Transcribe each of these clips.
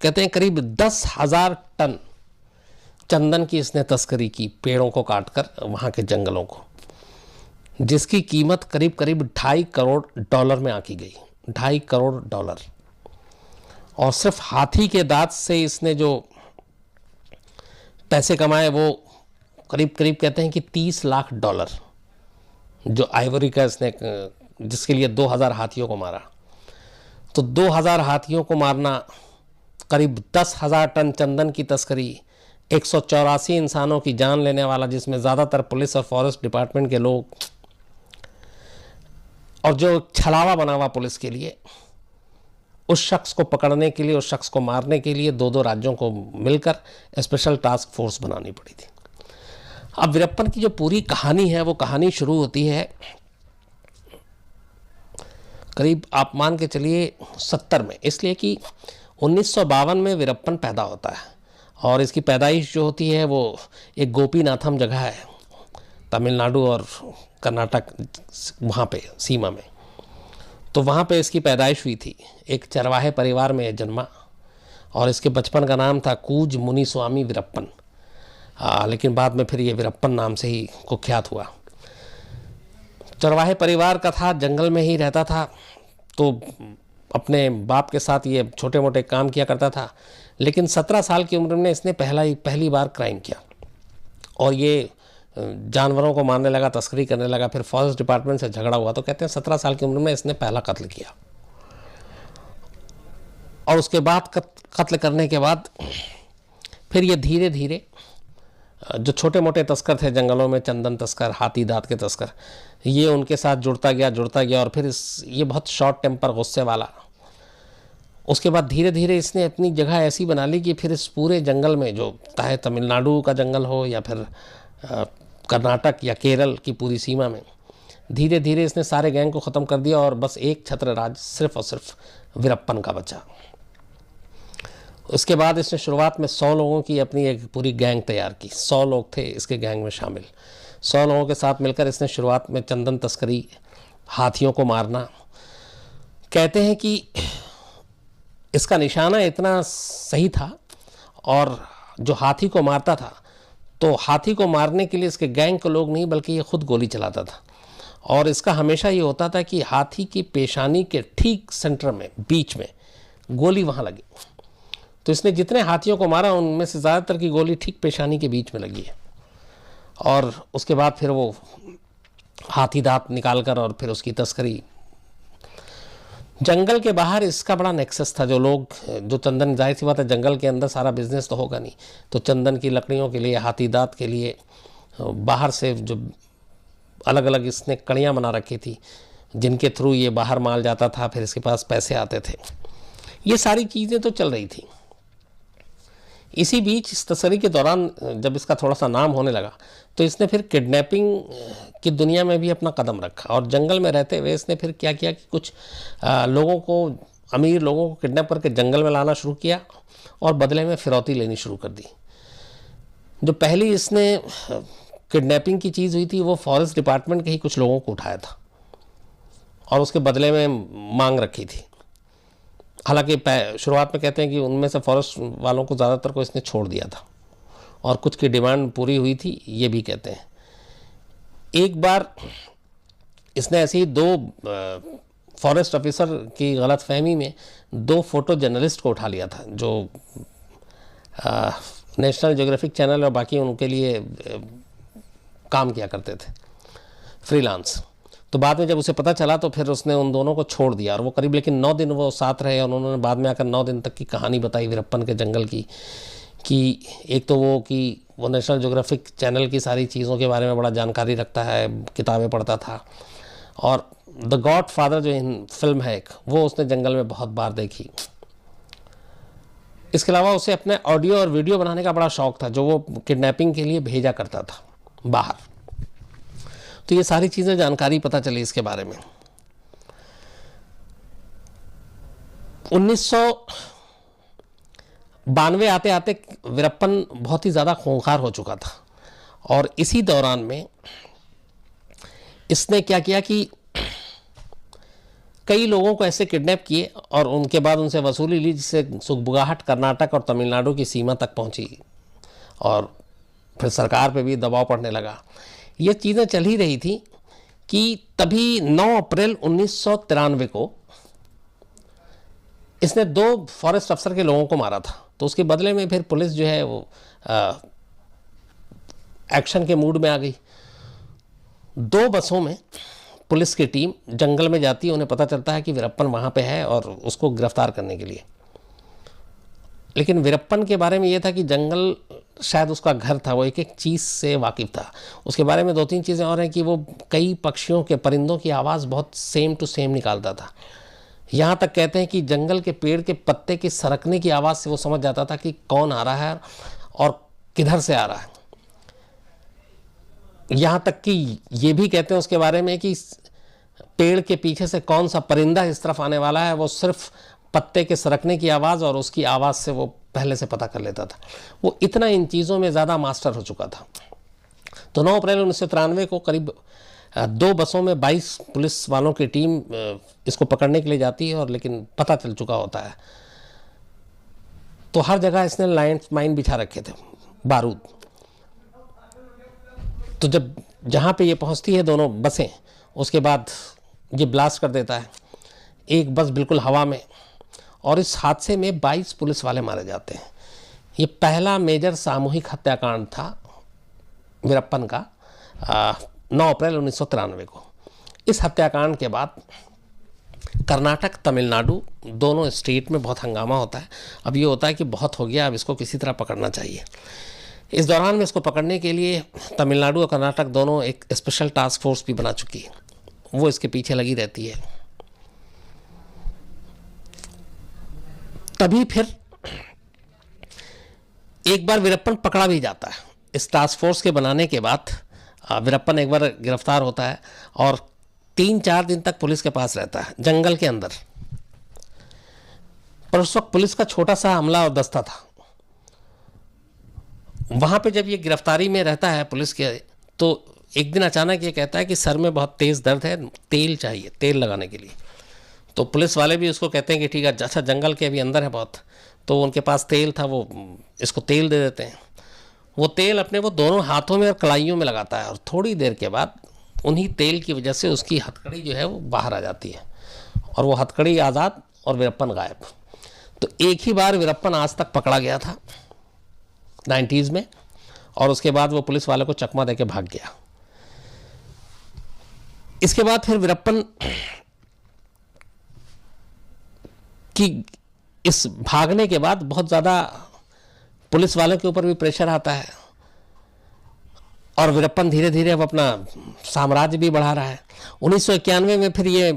कहते हैं करीब 10,000 टन चंदन की इसने तस्करी की, पेड़ों को काटकर वहाँ के जंगलों को, जिसकी कीमत करीब करीब $2.5 करोड़ में आंकी गई, $2.5 करोड़। और सिर्फ हाथी के दांत से इसने जो पैसे कमाए वो करीब करीब कहते हैं कि $30 लाख, जो आइवरी का इसने, जिसके लिए 2000 हाथियों को मारा। तो 2000 हाथियों को मारना, करीब 10,000 टन चंदन की तस्करी, 184 इंसानों की जान लेने वाला, जिसमें ज़्यादातर पुलिस और फॉरेस्ट डिपार्टमेंट के लोग, और जो छलावा बना हुआ पुलिस के लिए, उस शख्स को पकड़ने के लिए, उस शख्स को मारने के लिए 2-2 राज्यों को मिलकर स्पेशल टास्क फोर्स बनानी पड़ी थी। अब वीरप्पन की जो पूरी कहानी है वो कहानी शुरू होती है करीब आप मान के चलिए 70 में, इसलिए कि 1952 में वीरप्पन पैदा होता है और इसकी पैदाइश जो होती है वो एक गोपीनाथम जगह है तमिलनाडु और कर्नाटक, वहाँ पे सीमा में। तो वहाँ पे इसकी पैदाइश हुई थी, एक चरवाहे परिवार में जन्मा और इसके बचपन का नाम था कूज मुनिस्वामी वीरप्पन, लेकिन बाद में फिर ये वीरप्पन नाम से ही कुख्यात हुआ। चरवाहे परिवार का था, जंगल में ही रहता था, तो अपने बाप के साथ ये छोटे मोटे काम किया करता था। लेकिन 17 साल की उम्र में इसने पहली बार क्राइम किया और ये जानवरों को मारने लगा, तस्करी करने लगा। फिर फॉरेस्ट डिपार्टमेंट से झगड़ा हुआ तो कहते हैं 17 साल की उम्र में इसने पहला कत्ल किया। और उसके बाद कत्ल करने के बाद फिर ये धीरे धीरे जो छोटे मोटे तस्कर थे जंगलों में, चंदन तस्कर, हाथी दांत के तस्कर, ये उनके साथ जुड़ता गया और फिर ये बहुत शॉर्ट टेम्पर, गुस्से वाला। उसके बाद धीरे धीरे इसने अपनी जगह ऐसी बना ली कि फिर इस पूरे जंगल में, जो चाहे तमिलनाडु का जंगल हो या फिर कर्नाटक या केरल की पूरी सीमा में, धीरे धीरे इसने सारे गैंग को ख़त्म कर दिया और बस एक छत्र राज सिर्फ और सिर्फ वीरप्पन का बचा। उसके बाद इसने शुरुआत में 100 लोगों की अपनी एक पूरी गैंग तैयार की। 100 लोग थे इसके गैंग में शामिल। 100 लोगों के साथ मिलकर इसने शुरुआत में चंदन तस्करी, हाथियों को मारना। कहते हैं कि इसका निशाना इतना सही था और जो हाथी को मारता था, तो हाथी को मारने के लिए इसके गैंग के लोग नहीं बल्कि ये खुद गोली चलाता था। और इसका हमेशा ये होता था कि हाथी की पेशानी के ठीक सेंटर में, बीच में गोली वहाँ लगी। तो इसने जितने हाथियों को मारा उनमें से ज़्यादातर की गोली ठीक पेशानी के बीच में लगी है। और उसके बाद फिर वो हाथी दांत निकाल कर और फिर उसकी तस्करी। जंगल के बाहर इसका बड़ा नेक्सस था। जो लोग, जो चंदन, जाहिर सी बात है जंगल के अंदर सारा बिजनेस तो होगा नहीं, तो चंदन की लकड़ियों के लिए, हाथी दांत के लिए बाहर से जो अलग अलग इसने कड़ियाँ बना रखी थी जिनके थ्रू ये बाहर माल जाता था, फिर इसके पास पैसे आते थे। ये सारी चीज़ें तो चल रही थी। इसी बीच इस तस्करी के दौरान जब इसका थोड़ा सा नाम होने लगा तो इसने फिर किडनैपिंग की दुनिया में भी अपना कदम रखा। और जंगल में रहते हुए इसने फिर क्या किया कि कुछ लोगों को, अमीर लोगों को किडनैप करके जंगल में लाना शुरू किया और बदले में फिरौती लेनी शुरू कर दी। जो पहली इसने किडनैपिंग की चीज़ हुई थी वो फॉरेस्ट डिपार्टमेंट के ही कुछ लोगों को उठाया था और उसके बदले में मांग रखी थी। हालांकि शुरुआत में कहते हैं कि उनमें से फॉरेस्ट वालों को ज़्यादातर को इसने छोड़ दिया था और कुछ की डिमांड पूरी हुई थी, ये भी कहते हैं। एक बार इसने ऐसे ही 2 फॉरेस्ट ऑफिसर की गलतफहमी में 2 फोटो जर्नलिस्ट को उठा लिया था, जो नेशनल ज्योग्राफिक चैनल और बाकी उनके लिए काम किया करते थे, फ्रीलांस। तो बाद में जब उसे पता चला तो फिर उसने उन दोनों को छोड़ दिया और वो करीब, लेकिन 9 दिन वो साथ रहे और उन्होंने बाद में आकर 9 दिन तक की कहानी बताई वीरप्पन के जंगल की। कि एक तो वो कि वो नेशनल ज्योग्राफिक चैनल की सारी चीज़ों के बारे में बड़ा जानकारी रखता है, किताबें पढ़ता था। और द गॉड फादर जो फिल्म है एक, वो उसने जंगल में बहुत बार देखी। इसके अलावा उसे अपने ऑडियो और वीडियो बनाने का बड़ा शौक़ था, जो वो किडनैपिंग के लिए भेजा करता था बाहर। तो ये सारी चीज़ें जानकारी पता चली इसके बारे में। 1992 आते आते वीरप्पन बहुत ही ज़्यादा खूंखार हो चुका था और इसी दौरान में इसने क्या किया कि कई लोगों को ऐसे किडनैप किए और उनके बाद उनसे वसूली ली, जिससे सुगबुगाहट कर्नाटक और तमिलनाडु की सीमा तक पहुंची और फिर सरकार पे भी दबाव पड़ने लगा। ये चीज़ें चल ही रही थी कि तभी 9 अप्रैल 1993 को इसने 2 फॉरेस्ट अफसर के लोगों को मारा था। तो उसके बदले में फिर पुलिस जो है वो एक्शन के मूड में आ गई। 2 बसों में पुलिस की टीम जंगल में जाती है, उन्हें पता चलता है कि वीरप्पन वहाँ पे है और उसको गिरफ्तार करने के लिए। लेकिन वीरप्पन के बारे में ये था कि जंगल शायद उसका घर था, वो एक एक चीज़ से वाकिफ़ था। उसके बारे में 2-3 चीज़ें और हैं कि वो कई पक्षियों के, परिंदों की आवाज़ बहुत सेम टू सेम निकालता था। यहाँ तक कहते हैं कि जंगल के पेड़ के पत्ते की सरकने की आवाज़ से वो समझ जाता था कि कौन आ रहा है और किधर से आ रहा है। यहाँ तक कि ये भी कहते हैं उसके बारे में कि पेड़ के पीछे से कौन सा परिंदा इस तरफ आने वाला है, वो सिर्फ पत्ते के सरकने की आवाज़ और उसकी आवाज़ से वो पहले से पता कर लेता था। वो इतना इन चीज़ों में ज़्यादा मास्टर हो चुका था। तो 9 अप्रैल 1993 को करीब 2 बसों में 22 पुलिस वालों की टीम इसको पकड़ने के लिए जाती है और लेकिन पता चल चुका होता है। तो हर जगह इसने लाइन माइन बिछा रखे थे, बारूद। तो जब जहाँ पे ये पहुँचती है दोनों बसें, उसके बाद ये ब्लास्ट कर देता है, एक बस बिल्कुल हवा में, और इस हादसे में 22 पुलिस वाले मारे जाते हैं। ये पहला मेजर सामूहिक हत्याकांड था वीरप्पन का 9 अप्रैल 1993 को। इस हत्याकांड के बाद कर्नाटक, तमिलनाडु दोनों स्टेट में बहुत हंगामा होता है। अब ये होता है कि बहुत हो गया, अब इसको किसी तरह पकड़ना चाहिए। इस दौरान में इसको पकड़ने के लिए तमिलनाडु और कर्नाटक दोनों एक स्पेशल टास्क फोर्स भी बना चुकी है, वो इसके पीछे लगी रहती है। तभी फिर एक बार वीरप्पन पकड़ा भी जाता है। इस टास्क फोर्स के बनाने के बाद वीरप्पन एक बार गिरफ्तार होता है और 3-4 दिन तक पुलिस के पास रहता है, जंगल के अंदर। पर उस वक्त पुलिस का छोटा सा हमला और दस्ता था। वहाँ पे जब ये गिरफ्तारी में रहता है पुलिस के, तो एक दिन अचानक ये कहता है कि सर में बहुत तेज़ दर्द है, तेल चाहिए, तेल लगाने के लिए। तो पुलिस वाले भी उसको कहते हैं कि ठीक है, अच्छा जंगल के अभी अंदर है बहुत, तो उनके पास तेल था, वो इसको तेल दे देते हैं। वो तेल अपने वो दोनों हाथों में और कलाइयों में लगाता है और थोड़ी देर के बाद उन्हीं तेल की वजह से उसकी हथकड़ी जो है वो बाहर आ जाती है और वो हथकड़ी आज़ाद और वीरप्पन गायब। तो एक ही बार वीरप्पन आज तक पकड़ा गया था 90s में, और उसके बाद वो पुलिस वाले को चकमा देके भाग गया। इसके बाद फिर वीरप्पन की इस भागने के बाद बहुत ज़्यादा पुलिस वालों के ऊपर भी प्रेशर आता है और वीरप्पन धीरे धीरे अब अपना साम्राज्य भी बढ़ा रहा है। 1991 में फिर ये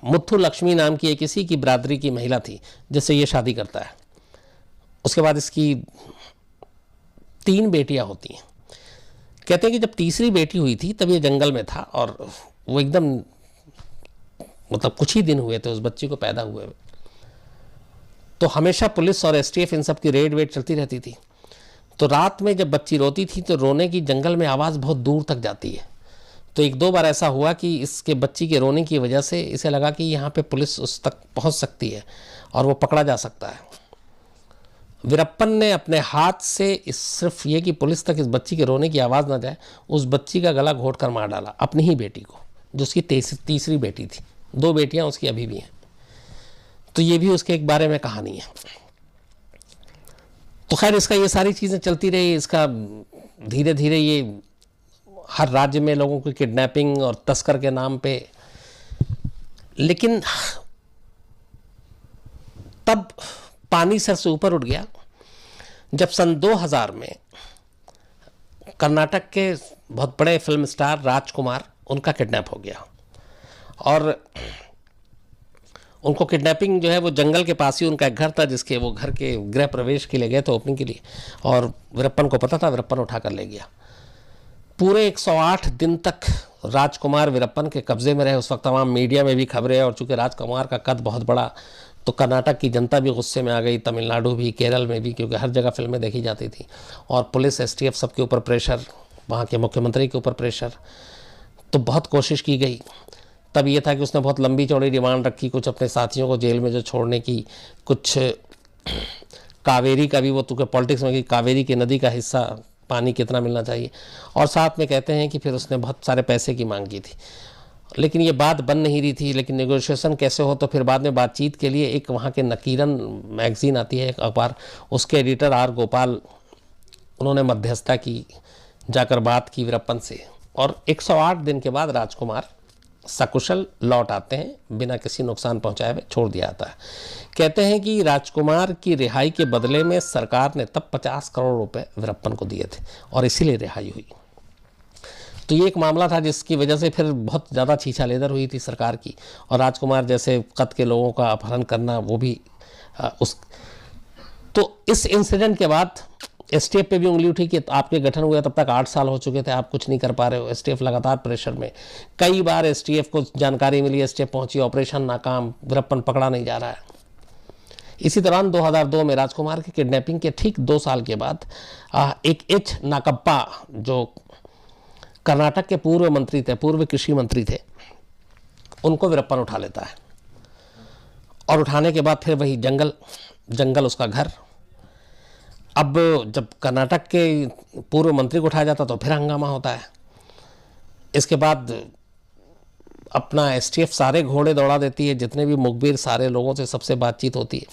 मुथु लक्ष्मी नाम की एक किसी की बिरादरी की महिला थी जिससे ये शादी करता है। उसके बाद इसकी 3 बेटियां होती हैं। कहते हैं कि जब तीसरी बेटी हुई थी तब ये जंगल में था और वो एकदम मतलब कुछ ही दिन हुए थे उस बच्ची को पैदा हुए। तो हमेशा पुलिस और एसटीएफ इन सब की रेड वेड चलती रहती थी। तो रात में जब बच्ची रोती थी तो रोने की जंगल में आवाज़ बहुत दूर तक जाती है। तो 1-2 बार ऐसा हुआ कि इसके बच्ची के रोने की वजह से इसे लगा कि यहाँ पे पुलिस उस तक पहुँच सकती है और वो पकड़ा जा सकता है। वीरप्पन ने अपने हाथ से सिर्फ ये कि पुलिस तक इस बच्ची के रोने की आवाज़ ना जाए, उस बच्ची का गला घोट कर मार डाला, अपनी ही बेटी को, जो उसकी तीसरी बेटी थी। 2 बेटियाँ उसकी अभी भी हैं। तो ये भी उसके एक बारे में कहानी है। तो खैर इसका ये सारी चीज़ें चलती रही। इसका धीरे धीरे ये हर राज्य में लोगों की किडनैपिंग और तस्कर के नाम पे। लेकिन तब पानी सर से ऊपर उठ गया जब सन 2000 में कर्नाटक के बहुत बड़े फिल्म स्टार राजकुमार, उनका किडनैप हो गया और उनको किडनैपिंग जो है वो जंगल के पास ही उनका एक घर था जिसके वो घर के गृह प्रवेश के लिए गए थे ओपनिंग के लिए, और वीरप्पन को पता था, वीरप्पन उठा कर ले गया। पूरे 108 दिन तक राजकुमार वीरप्पन के कब्जे में रहे। उस वक्त तमाम मीडिया में भी खबरें, और चूँकि राजकुमार का कद बहुत बड़ा तो कर्नाटक की जनता भी गुस्से में आ गई, तमिलनाडु भी, केरल में भी, क्योंकि हर जगह फिल्में देखी जाती थी। और पुलिस, एसटीएफ सबके ऊपर प्रेशर, वहाँ के मुख्यमंत्री के ऊपर प्रेशर। तो बहुत कोशिश की गई। तब ये था कि उसने बहुत लंबी चौड़ी डिमांड रखी, कुछ अपने साथियों को जेल में जो छोड़ने की, कुछ कावेरी का भी, वो तो पॉलिटिक्स में कि कावेरी की नदी का हिस्सा पानी कितना मिलना चाहिए, और साथ में कहते हैं कि फिर उसने बहुत सारे पैसे की मांग की थी, लेकिन ये बात बन नहीं रही थी। लेकिन नेगोशिएशन कैसे हो, तो फिर बाद में बातचीत के लिए एक वहाँ के नकीरन मैगज़ीन आती है, एक अखबार, उसके एडिटर आर गोपाल, उन्होंने मध्यस्थता की, जाकर बात की वीरप्पन से, और 108 दिन के बाद राजकुमार सकुशल लौट आते हैं, बिना किसी नुकसान पहुंचाए हुए छोड़ दिया जाता है। कहते हैं कि राजकुमार की रिहाई के बदले में सरकार ने तब 50 करोड़ रुपए वीरप्पन को दिए थे, और इसीलिए रिहाई हुई। तो ये एक मामला था जिसकी वजह से फिर बहुत ज़्यादा छीछालेदर हुई थी सरकार की, और राजकुमार जैसे कद के लोगों का अपहरण करना, वो भी तो इस इंसिडेंट के बाद एसटीएफ पे भी उंगली उठी कि आपके गठन हुए तब तक 8 साल हो चुके थे, आप कुछ नहीं कर पा रहे हो। एसटीएफ लगातार प्रेशर में, कई बार एसटीएफ को जानकारी मिली, एसटीएफ पहुंची, ऑपरेशन नाकाम, वीरप्पन पकड़ा नहीं जा रहा है। इसी दौरान 2002 में राजकुमार की किडनैपिंग के ठीक 2 साल के बाद एक एच नाकप्पा, जो कर्नाटक के पूर्व मंत्री थे, पूर्व कृषि मंत्री थे, उनको वीरप्पन उठा लेता है, और उठाने के बाद फिर वही जंगल उसका घर। अब जब कर्नाटक के पूर्व मंत्री को उठाया जाता तो फिर हंगामा होता है। इसके बाद अपना एसटीएफ सारे घोड़े दौड़ा देती है, जितने भी मुखबिर, सारे लोगों से सबसे बातचीत होती है।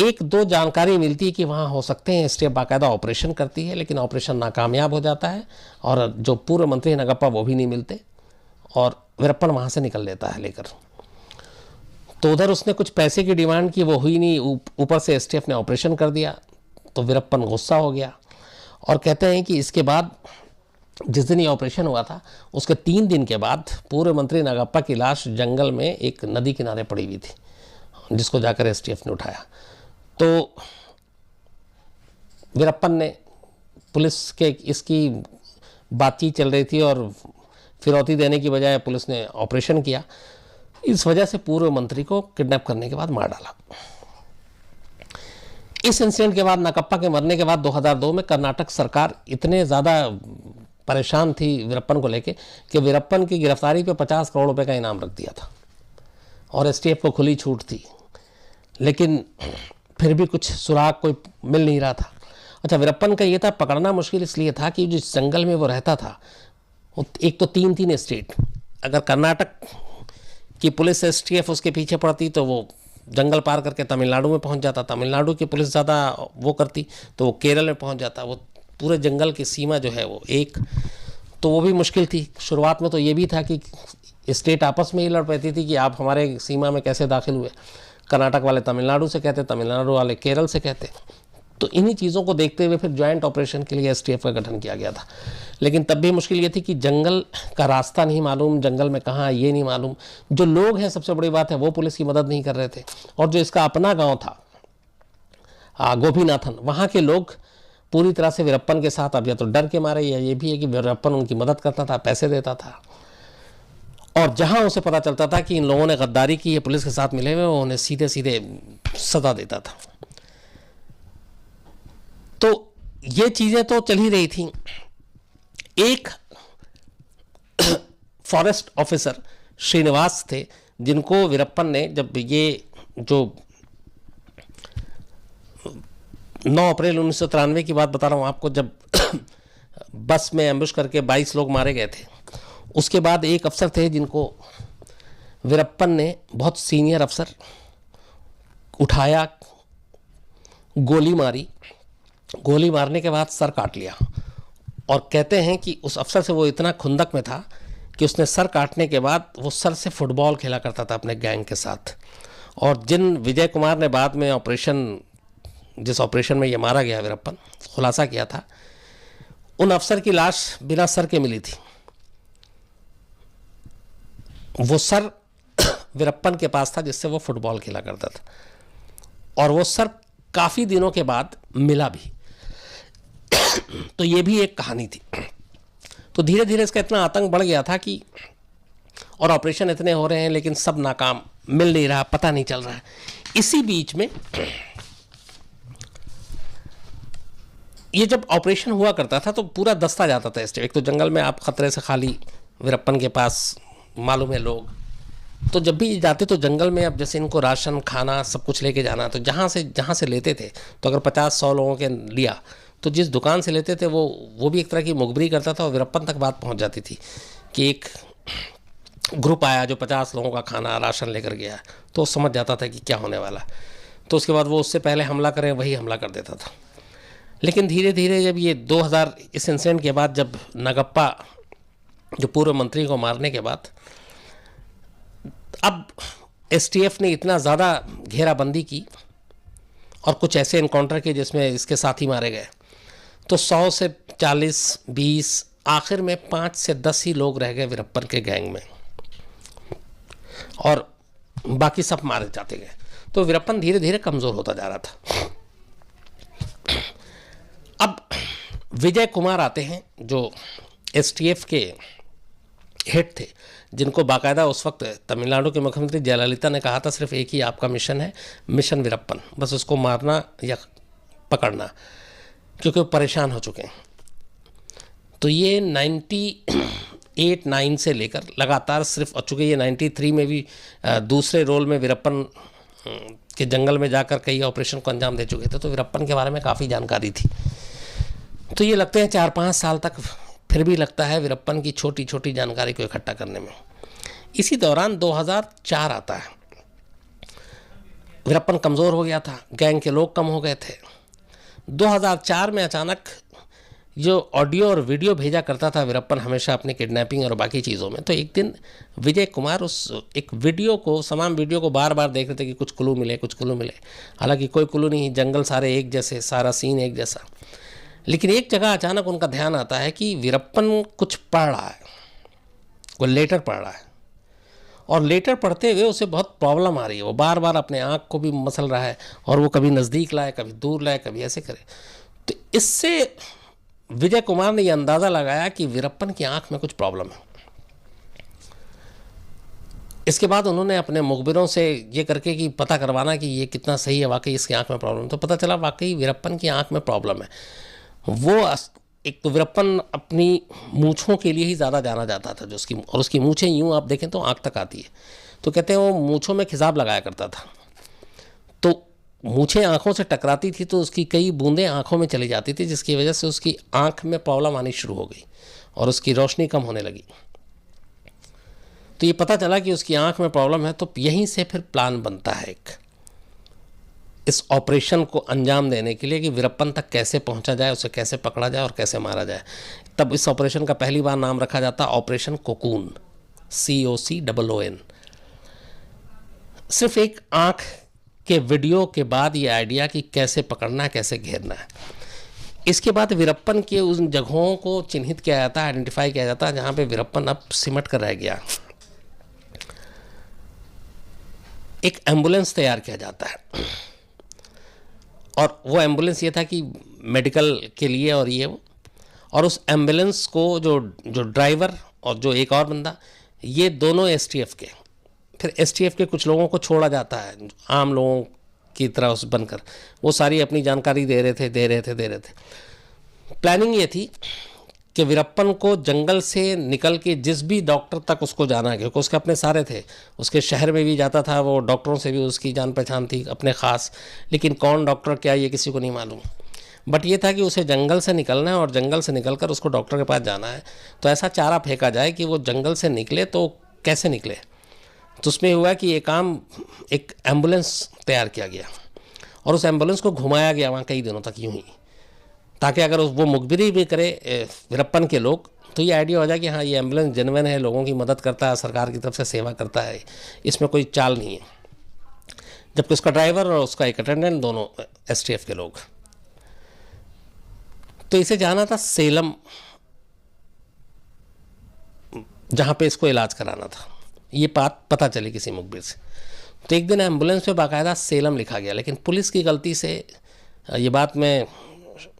1-2 जानकारी मिलती है कि वहाँ हो सकते हैं, एसटीएफ बाकायदा ऑपरेशन करती है, लेकिन ऑपरेशन नाकामयाब हो जाता है, और जो पूर्व मंत्री नागप्पा वो भी नहीं मिलते, और वीरप्पन वहाँ से निकल लेता है लेकर। तो उधर उसने कुछ पैसे की डिमांड की, वो हुई नहीं, ऊपर से एसटीएफ ने ऑपरेशन कर दिया, तो वीरप्पन गुस्सा हो गया, और कहते हैं कि इसके बाद जिस दिन ये ऑपरेशन हुआ था, उसके 3 दिन के बाद पूर्व मंत्री नागप्पा की लाश जंगल में एक नदी किनारे पड़ी हुई थी, जिसको जाकर एसटीएफ ने उठाया। तो वीरप्पन ने, पुलिस के इसकी बातचीत चल रही थी और फिरौती देने की बजाय पुलिस ने ऑपरेशन किया। इस वजह से पूर्व मंत्री को किडनैप करने के बाद मार डाला। इस इंसिडेंट के बाद, नागप्पा के मरने के बाद 2002 में कर्नाटक सरकार इतने ज़्यादा परेशान थी वीरप्पन को लेके कि वीरप्पन की गिरफ्तारी पे 50 करोड़ रुपए का इनाम रख दिया था, और एसटीएफ को खुली छूट थी, लेकिन फिर भी कुछ सुराग कोई मिल नहीं रहा था। अच्छा, वीरप्पन का ये था, पकड़ना मुश्किल इसलिए था कि जिस जंगल में वो रहता था, एक तो 3 स्टेट, अगर कर्नाटक की पुलिस एसटीएफ उसके पीछे पड़ती तो वो जंगल पार करके तमिलनाडु में पहुंच जाता, तमिलनाडु की पुलिस ज़्यादा वो करती तो वो केरल में पहुंच जाता, वो पूरे जंगल की सीमा जो है वो एक, तो वो भी मुश्किल थी। शुरुआत में तो ये भी था कि स्टेट आपस में ही लड़ पाती थी कि आप हमारे सीमा में कैसे दाखिल हुए, कर्नाटक वाले तमिलनाडु से कहते, तमिलनाडु वाले केरल से कहते। तो इन्हीं चीज़ों को देखते हुए फिर ज्वाइंट ऑपरेशन के लिए एसटीएफ का गठन किया गया था। लेकिन तब भी मुश्किल ये थी कि जंगल का रास्ता नहीं मालूम, जंगल में कहाँ ये नहीं मालूम, जो लोग हैं, सबसे बड़ी बात है, वो पुलिस की मदद नहीं कर रहे थे, और जो इसका अपना गांव था गोपीनाथन, वहाँ के लोग पूरी तरह से वीरप्पन के साथ, अब या तो डर के मारे, या ये भी है कि वीरप्पन उनकी मदद करता था, पैसे देता था, और जहाँ उसे पता चलता था कि इन लोगों ने गद्दारी की है, पुलिस के साथ मिले हुए, उन्हें सीधे सीधे सजा देता था। तो ये चीज़ें तो चल ही रही थी। एक फॉरेस्ट ऑफिसर श्रीनिवास थे, जिनको वीरप्पन ने, जब ये जो 9 अप्रैल 1993 की बात बता रहा हूँ आपको, जब बस में एम्बुश करके 22 लोग मारे गए थे, उसके बाद एक अफसर थे जिनको वीरप्पन ने, बहुत सीनियर अफसर, उठाया, गोली मारी, गोली मारने के बाद सर काट लिया, और कहते हैं कि उस अफसर से वो इतना खुंदक में था कि उसने सर काटने के बाद वो सर से फुटबॉल खेला करता था अपने गैंग के साथ। और जिन विजय कुमार ने बाद में जिस ऑपरेशन में ये मारा गया वीरप्पन, खुलासा किया था, उन अफसर की लाश बिना सर के मिली थी। वो सर वीरप्पन के पास था जिससे वो फुटबॉल खेला करता था, और वो सर काफ़ी दिनों के बाद मिला भी। तो ये भी एक कहानी थी। तो धीरे धीरे इसका इतना आतंक बढ़ गया था कि, और ऑपरेशन इतने हो रहे हैं लेकिन सब नाकाम, मिल नहीं रहा, पता नहीं चल रहा है। इसी बीच में ये जब ऑपरेशन हुआ करता था तो पूरा दस्ता जाता था। एक तो जंगल में आप खतरे से खाली, वीरप्पन के पास मालूम है लोग, तो जब भी ये जाते तो जंगल में, अब जैसे इनको राशन खाना सब कुछ लेके जाना, तो जहाँ से लेते थे, तो अगर 50-100 लोगों के लिया तो जिस दुकान से लेते थे वो भी एक तरह की मुखबिरी करता था, और वीरप्पन तक बात पहुँच जाती थी कि एक ग्रुप आया जो 50 लोगों का खाना राशन लेकर गया, तो वो समझ जाता था कि क्या होने वाला। तो उसके बाद वो उससे पहले हमला करें वही हमला कर देता था। लेकिन धीरे धीरे जब ये 2000 इस इंसिडेंट के बाद, जब नगप्पा जो पूर्व मंत्री को मारने के बाद, अब एसटीएफ ने इतना ज़्यादा घेराबंदी की और कुछ ऐसे इनकाउंटर किए जिसमें इसके साथी मारे गए, तो 100 से 40, 20, आखिर में 5 से 10 ही लोग रह गए वीरप्पन के गैंग में, और बाकी सब मारे जाते गए। तो वीरप्पन धीरे धीरे कमज़ोर होता जा रहा था। अब विजय कुमार आते हैं जो एसटीएफ के हेड थे, जिनको बाकायदा उस वक्त तमिलनाडु के मुख्यमंत्री जयललिता ने कहा था सिर्फ एक ही आपका मिशन है, मिशन वीरप्पन, बस उसको मारना या पकड़ना, क्योंकि वो परेशान हो चुके हैं। तो ये 98-9 से लेकर लगातार सिर्फ, और चूँकि ये 93 में भी दूसरे रोल में वीरप्पन के जंगल में जाकर कई ऑपरेशन को अंजाम दे चुके थे, तो वीरप्पन के बारे में काफ़ी जानकारी थी। तो ये लगते हैं 4-5 साल तक फिर भी लगता है वीरप्पन की छोटी छोटी जानकारी को इकट्ठा करने में। इसी दौरान 2004 आता है। वीरप्पन कमज़ोर हो गया था, गैंग के लोग कम हो गए थे। 2004 में अचानक जो ऑडियो और वीडियो भेजा करता था वीरप्पन हमेशा अपनी किडनैपिंग और बाकी चीज़ों में, तो एक दिन विजय कुमार उस एक वीडियो को, समान वीडियो को बार बार देख रहे थे कि कुछ क्लू मिले, कुछ क्लू मिले। हालांकि कोई क्लू नहीं, जंगल सारे एक जैसे, सारा सीन एक जैसा। लेकिन एक जगह अचानक उनका ध्यान आता है कि वीरप्पन कुछ पढ़ रहा है, वो लेटर पढ़ रहा है, और लेटर पढ़ते हुए उसे बहुत प्रॉब्लम आ रही है। वो बार बार अपने आँख को भी मसल रहा है, और वो कभी नज़दीक लाए, कभी दूर लाए, कभी ऐसे करे। तो इससे विजय कुमार ने यह अंदाज़ा लगाया कि वीरप्पन की आँख में कुछ प्रॉब्लम है। इसके बाद उन्होंने अपने मुखबिरों से ये करके कि पता करवाना कि ये कितना सही है, वाकई इसकी आँख में प्रॉब्लम, तो पता चला वाकई वीरप्पन की आँख में प्रॉब्लम है। वो एक तो वीरप्पन अपनी मूँछों के लिए ही ज़्यादा जाना जाता था, जो उसकी, और उसकी मूँछें यूँ आप देखें तो आँख तक आती है। तो कहते हैं वो मूँछों में खिसाब लगाया करता था, तो मूँछें आँखों से टकराती थी तो उसकी कई बूंदें आँखों में चली जाती थी, जिसकी वजह से उसकी आँख में प्रॉब्लम आनी शुरू हो गई और उसकी रोशनी कम होने लगी। तो ये पता चला कि उसकी आँख में प्रॉब्लम है, तो यहीं से फिर प्लान बनता है एक, इस ऑपरेशन को अंजाम देने के लिए कि वीरप्पन तक कैसे पहुंचा जाए, उसे कैसे पकड़ा जाए और कैसे मारा जाए। तब इस ऑपरेशन का पहली बार नाम रखा जाता ऑपरेशन कोकून, COCOON। सिर्फ एक आँख के वीडियो के बाद ये आइडिया कि कैसे पकड़ना है, कैसे घेरना है। इसके बाद वीरप्पन के उन जगहों को चिन्हित किया जाता है, आइडेंटिफाई किया जाता है जहाँ पे वीरप्पन अब सिमट कर रह गया। एक एम्बुलेंस तैयार किया जाता है, और वो एम्बुलेंस ये था कि मेडिकल के लिए, और ये वो, और उस एम्बुलेंस को जो ड्राइवर और जो एक और बंदा, ये दोनों एसटीएफ के, फिर एसटीएफ के कुछ लोगों को छोड़ा जाता है आम लोगों की तरह उस बनकर, वो सारी अपनी जानकारी दे रहे थे। प्लानिंग ये थी कि वीरप्पन को जंगल से निकल के जिस भी डॉक्टर तक उसको जाना है, क्योंकि उसके अपने सारे थे, उसके शहर में भी जाता था, वो डॉक्टरों से भी उसकी जान पहचान थी अपने ख़ास, लेकिन कौन डॉक्टर क्या ये किसी को नहीं मालूम। बट ये था कि उसे जंगल से निकलना है, और जंगल से निकलकर उसको डॉक्टर के पास जाना है। तो ऐसा चारा फेंका जाए कि वो जंगल से निकले, तो कैसे निकले। तो उसमें हुआ कि एक एम्बुलेंस तैयार किया गया, और उस एम्बुलेंस को घुमाया गया वहाँ कई दिनों तक यूँ ही, ताकि अगर वो मुखबिरी भी करे वीरप्पन के लोग, तो ये आइडिया हो जाए कि हाँ ये एम्बुलेंस जेन्युइन है, लोगों की मदद करता है, सरकार की तरफ से सेवा करता है, इसमें कोई चाल नहीं है। जबकि उसका ड्राइवर और उसका एक अटेंडेंट दोनों एसटीएफ के लोग। तो इसे जाना था सेलम, जहाँ पे इसको इलाज कराना था। ये बात पता चली किसी मुखबिर से। तो एक दिन एम्बुलेंस पे बाकायदा सेलम लिखा गया, लेकिन पुलिस की गलती से ये बात में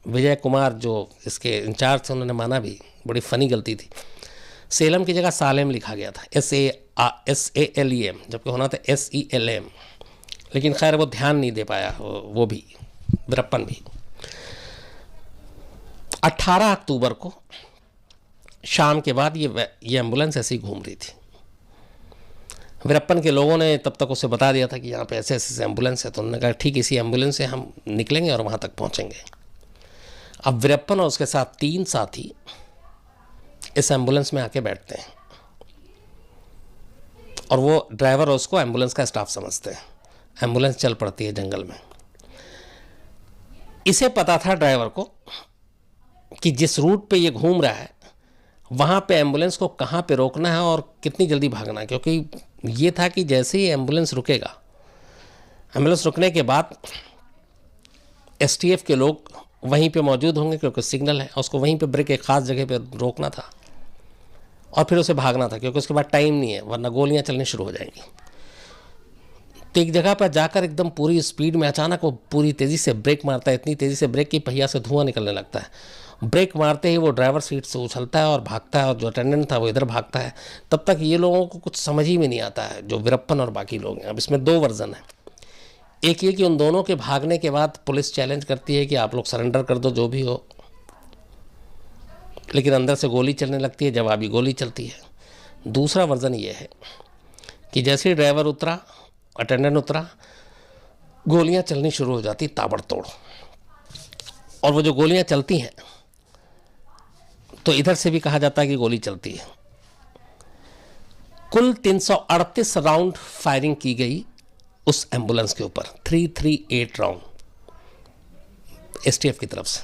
विजय कुमार जो इसके इंचार्ज थे उन्होंने माना भी, बड़ी फ़नी गलती थी। सेलम की जगह सालेम लिखा गया था, SALEM, जबकि होना था SELM। लेकिन खैर वो ध्यान नहीं दे पाया, वो भी वीरप्पन भी। 18 अक्टूबर को शाम के बाद ये एम्बुलेंस ऐसी घूम रही थी। वीरप्पन के लोगों ने तब तक उसे बता दिया था कि यहाँ पे ऐसे ऐसे एम्बुलेंस है, तो उन्होंने कहा ठीक इसी एम्बुलेंस से हम निकलेंगे और वहाँ तक पहुँचेंगे। अब वीरप्पन और उसके साथ 3 साथी इस एम्बुलेंस में आके बैठते हैं और वो ड्राइवर और उसको एम्बुलेंस का स्टाफ समझते हैं। एम्बुलेंस चल पड़ती है जंगल में। इसे पता था ड्राइवर को कि जिस रूट पे ये घूम रहा है वहाँ पे एम्बुलेंस को कहाँ पे रोकना है और कितनी जल्दी भागना है, क्योंकि ये था कि जैसे ही एम्बुलेंस रुकेगा, एम्बुलेंस रुकने के बाद एसटीएफ के लोग वहीं पे मौजूद होंगे क्योंकि सिग्नल है, उसको वहीं पे ब्रेक एक ख़ास जगह पे रोकना था और फिर उसे भागना था, क्योंकि उसके बाद टाइम नहीं है वरना गोलियां चलनी शुरू हो जाएंगी। तो एक जगह पर जाकर एकदम पूरी स्पीड में अचानक वो पूरी तेज़ी से ब्रेक मारता है, इतनी तेज़ी से ब्रेक की पहिया से धुआं निकलने लगता है। ब्रेक मारते ही वो ड्राइवर सीट से उछलता है और भागता है और जो अटेंडेंट था वो इधर भागता है। तब तक ये लोगों को कुछ समझ ही में नहीं आता है, जो वीरप्पन और बाकी लोग हैं। अब इसमें 2 वर्जन है। एक ये कि उन दोनों के भागने के बाद पुलिस चैलेंज करती है कि आप लोग सरेंडर कर दो जो भी हो, लेकिन अंदर से गोली चलने लगती है, जवाबी गोली चलती है। दूसरा वर्जन ये है कि जैसे ही ड्राइवर उतरा, अटेंडेंट उतरा, गोलियां चलनी शुरू हो जाती ताबड़तोड़। और वो जो गोलियां चलती हैं तो इधर से भी कहा जाता है कि गोली चलती है। कुल 338 राउंड फायरिंग की गई उस एम्बुलेंस के ऊपर, 338 राउंड एसटीएफ की तरफ से।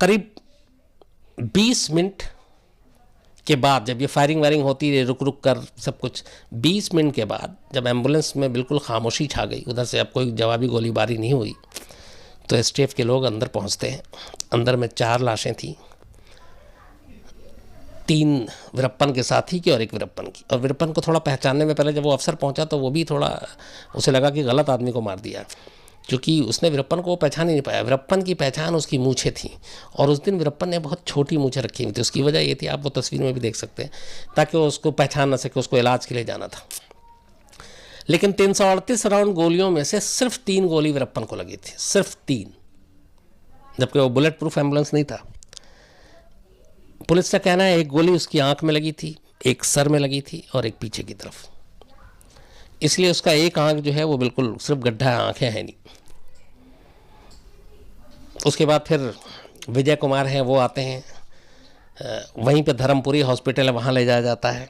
करीब 20 मिनट के बाद जब ये फायरिंग वायरिंग होती है रुक रुक कर सब कुछ, 20 मिनट के बाद जब एम्बुलेंस में बिल्कुल खामोशी छा गई, उधर से अब कोई जवाबी गोलीबारी नहीं हुई, तो एसटीएफ के लोग अंदर पहुंचते हैं। अंदर में 4 लाशें थीं, 3 वीरप्पन के साथी की और 1 वीरप्पन की। और वीरप्पन को थोड़ा पहचानने में पहले जब वो अफसर पहुंचा तो वो भी थोड़ा, उसे लगा कि गलत आदमी को मार दिया, क्योंकि उसने वीरप्पन को पहचान ही नहीं पाया। वीरप्पन की पहचान उसकी मूछें थी और उस दिन वीरप्पन ने बहुत छोटी मूछें रखी हुई थी। उसकी वजह ये थी, आप वो तस्वीर में भी देख सकते हैं, ताकि वो उसको पहचान ना सके, उसको इलाज के लिए जाना था। लेकिन 338 राउंड गोलियों में से सिर्फ 3 गोली वीरप्पन को लगी थी, सिर्फ 3, जबकि वो बुलेट प्रूफ एम्बुलेंस नहीं था। पुलिस का कहना है 1 गोली उसकी आंख में लगी थी, 1 सर में लगी थी और 1 पीछे की तरफ। इसलिए उसका 1 आंख जो है वो बिल्कुल सिर्फ गड्ढा है, आंखें हैं नहीं। उसके बाद फिर विजय कुमार हैं, वो आते हैं, वहीं पे धर्मपुरी हॉस्पिटल है, वहाँ ले जाया जाता है।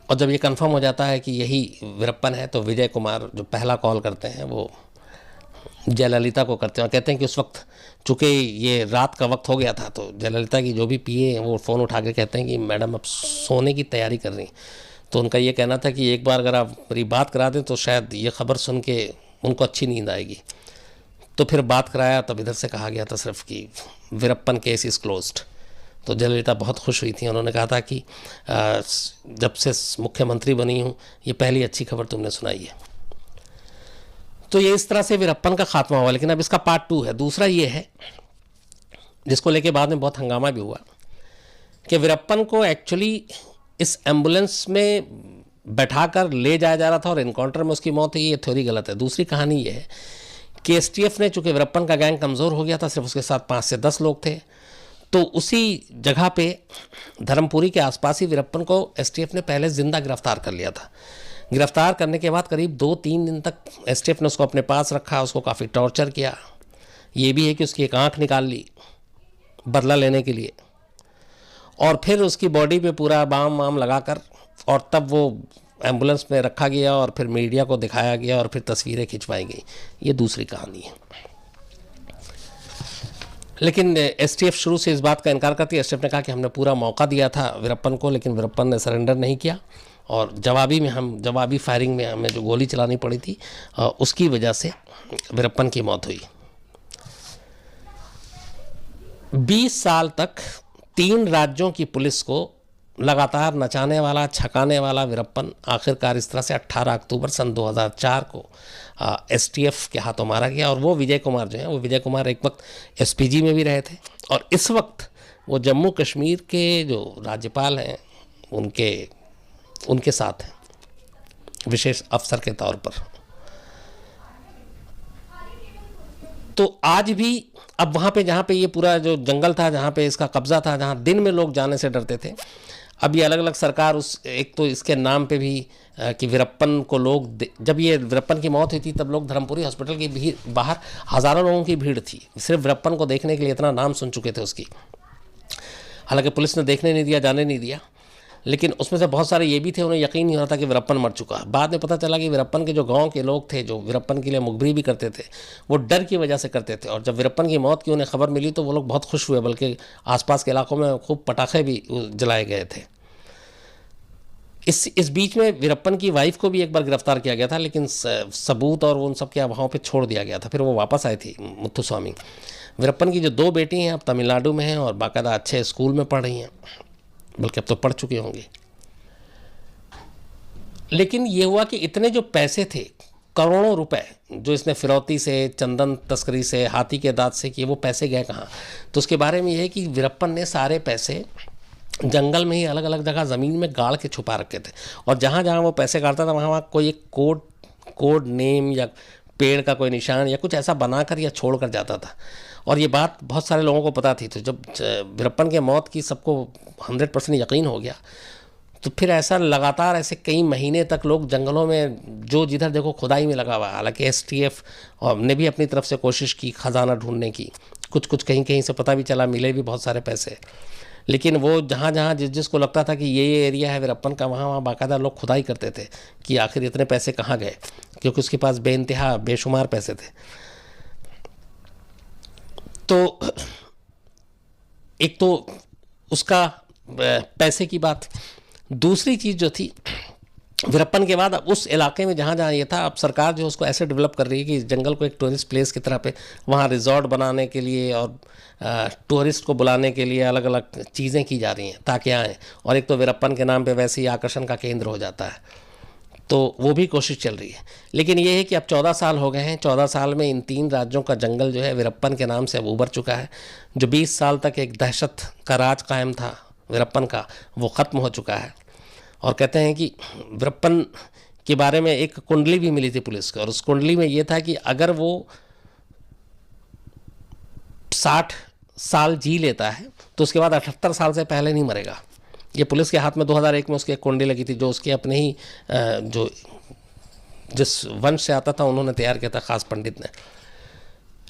और जब ये कंफर्म हो जाता है कि यही वीरप्पन है, तो विजय कुमार जो पहला कॉल करते हैं वो जयललिता को करते हैं और कहते हैं कि उस वक्त चूँकि ये रात का वक्त हो गया था, तो जयललिता की जो भी पीए हैं वो फ़ोन उठा के कहते हैं कि मैडम अब सोने की तैयारी कर रही। तो उनका ये कहना था कि एक बार अगर आप मेरी बात करा दें तो शायद ये खबर सुन के उनको अच्छी नींद आएगी। तो फिर बात कराया, तब इधर से कहा गया था सिर्फ कि वीरप्पन केस इज़ क्लोज्ड। तो जयललिता बहुत खुश हुई थी। उन्होंने कहा था कि जब से मुख्यमंत्री बनी हूँ ये पहली अच्छी खबर तुमने सुनाई है। तो ये इस तरह से वीरप्पन का खात्मा हुआ। लेकिन अब इसका पार्ट 2 है। दूसरा ये है, जिसको लेके बाद में बहुत हंगामा भी हुआ, कि वीरप्पन को एक्चुअली इस एम्बुलेंस में बैठाकर ले जाया जा रहा था और इनकाउंटर में उसकी मौत हुई। ये थ्योरी गलत है। दूसरी कहानी ये है कि एसटीएफ ने, चूँकि वीरप्पन का गैंग कमज़ोर हो गया था, सिर्फ उसके साथ 5 से 10 लोग थे, तो उसी जगह पे धर्मपुरी के आसपास ही वीरप्पन को एसटीएफ ने पहले ज़िंदा गिरफ्तार कर लिया था। गिरफ्तार करने के बाद करीब 2-3 दिन तक एसटीएफ ने उसको अपने पास रखा, उसको काफ़ी टॉर्चर किया। ये भी है कि उसकी 1 आँख निकाल ली बदला लेने के लिए, और फिर उसकी बॉडी पे पूरा बाम वाम लगाकर, और तब वो एम्बुलेंस में रखा गया और फिर मीडिया को दिखाया गया और फिर तस्वीरें खिंचवाई गई। ये दूसरी कहानी है। लेकिन एसटीएफ शुरू से इस बात का इनकार करती है। एसटीएफ ने कहा कि हमने पूरा मौका दिया था वीरप्पन को, लेकिन वीरप्पन ने सरेंडर नहीं किया और जवाबी फायरिंग में हमें जो गोली चलानी पड़ी थी उसकी वजह से वीरप्पन की मौत हुई। 20 साल तक 3 राज्यों की पुलिस को लगातार नचाने वाला, छकाने वाला वीरप्पन आखिरकार इस तरह से 18 अक्टूबर सन 2004 को एसटीएफ के हाथों मारा गया। और वो विजय कुमार जो हैं, वो विजय कुमार एक वक्त एसपीजी में भी रहे थे और इस वक्त वो जम्मू कश्मीर के जो राज्यपाल हैं उनके साथ हैं, विशेष अफसर के तौर पर। तो आज भी अब वहाँ पे, जहाँ पे ये पूरा जो जंगल था, जहाँ पे इसका कब्ज़ा था, जहाँ दिन में लोग जाने से डरते थे, अब ये अलग अलग सरकार उस एक तो इसके नाम पे भी कि वीरप्पन को लोग जब ये वीरप्पन की मौत हुई थी तब लोग धर्मपुरी हॉस्पिटल की भीड़ बाहर हज़ारों लोगों की भीड़ थी, सिर्फ वीरप्पन को देखने के लिए, इतना नाम सुन चुके थे उसकी। हालांकि पुलिस ने देखने नहीं दिया, जाने नहीं दिया, लेकिन उसमें से बहुत सारे ये भी थे उन्हें यकीन नहीं हो रहा था कि वीरप्पन मर चुका। बाद में पता चला कि वीरप्पन के जो गांव के लोग थे जो वीरप्पन के लिए मुखबिरी भी करते थे, वो डर की वजह से करते थे। और जब वीरप्पन की मौत की उन्हें खबर मिली तो वो लोग बहुत खुश हुए, बल्कि आसपास के इलाकों में खूब पटाखे भी जलाए गए थे। इस बीच में वीरप्पन की वाइफ को भी एक बार गिरफ्तार किया गया था, लेकिन सबूत और उन सब के अभाव पे छोड़ दिया गया था। फिर वो वापस आई थी मुत्थुस्वामी। वीरप्पन की जो 2 बेटी हैं अब तमिलनाडु में हैं और बाकायदा अच्छे स्कूल में पढ़ रही हैं, बल्कि अब तो पढ़ चुकी होंगी। लेकिन ये हुआ कि इतने जो पैसे थे, करोड़ों रुपए जो इसने फिरौती से, चंदन तस्करी से, हाथी के दांत से किए, वो पैसे गए कहाँ? तो उसके बारे में ये है कि वीरप्पन ने सारे पैसे जंगल में ही अलग अलग जगह ज़मीन में गाड़ के छुपा रखे थे। और जहाँ जहाँ वो पैसे गाड़ता था वहाँ वहाँ कोई एक कोड नेम या पेड़ का कोई निशान या कुछ ऐसा बनाकर या छोड़ कर जाता था। और ये बात बहुत सारे लोगों को पता थी। तो जब वीरप्पन के मौत की सबको 100% यकीन हो गया, तो फिर ऐसा लगातार ऐसे कई महीने तक लोग जंगलों में जो जिधर देखो खुदाई में लगा हुआ। हालांकि एसटीएफ ने भी अपनी तरफ से कोशिश की खजाना ढूंढने की, कुछ कहीं कहीं से पता भी चला, मिले भी बहुत सारे पैसे। लेकिन वो जहाँ जहाँ जिसको लगता था कि ये एरिया है वीरप्पन का, वहाँ वहाँ बाकायदा लोग खुदाई करते थे कि आखिर इतने पैसे कहाँ गए, क्योंकि उसके पास बेइंतहा बेशुमार पैसे थे। तो एक तो उसका पैसे की बात। दूसरी चीज़ जो थी, वीरप्पन के बाद अब उस इलाके में जहाँ जहाँ ये था, अब सरकार जो उसको ऐसे डेवलप कर रही है कि इस जंगल को एक टूरिस्ट प्लेस की तरह पे वहाँ रिजॉर्ट बनाने के लिए और टूरिस्ट को बुलाने के लिए अलग अलग चीज़ें की जा रही हैं ताकि आएँ। और एक तो वीरप्पन के नाम पे वैसे ही आकर्षण का केंद्र हो जाता है, तो वो भी कोशिश चल रही है। लेकिन ये है कि अब 14 साल हो गए हैं, 14 साल में इन 3 राज्यों का जंगल जो है वीरप्पन के नाम से अब उभर चुका है। जो 20 साल तक एक दहशत का राज कायम था वीरप्पन का, वो ख़त्म हो चुका है। और कहते हैं कि वीरप्पन के बारे में एक कुंडली भी मिली थी पुलिस को, और उस कुंडली में ये था कि अगर वो 60 साल जी लेता है तो उसके बाद 78 साल से पहले नहीं मरेगा। ये पुलिस के हाथ में 2001 में उसकी एक कुंडली लगी थी, जो उसके अपने ही जो जिस वंश से आता था उन्होंने तैयार किया था, खास पंडित ने।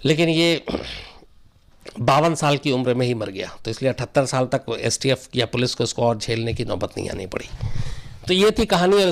लेकिन ये 52 साल की उम्र में ही मर गया, तो इसलिए 78 साल तक एसटीएफ या पुलिस को इसको और झेलने की नौबत नहीं आनी पड़ी। तो ये थी कहानी। और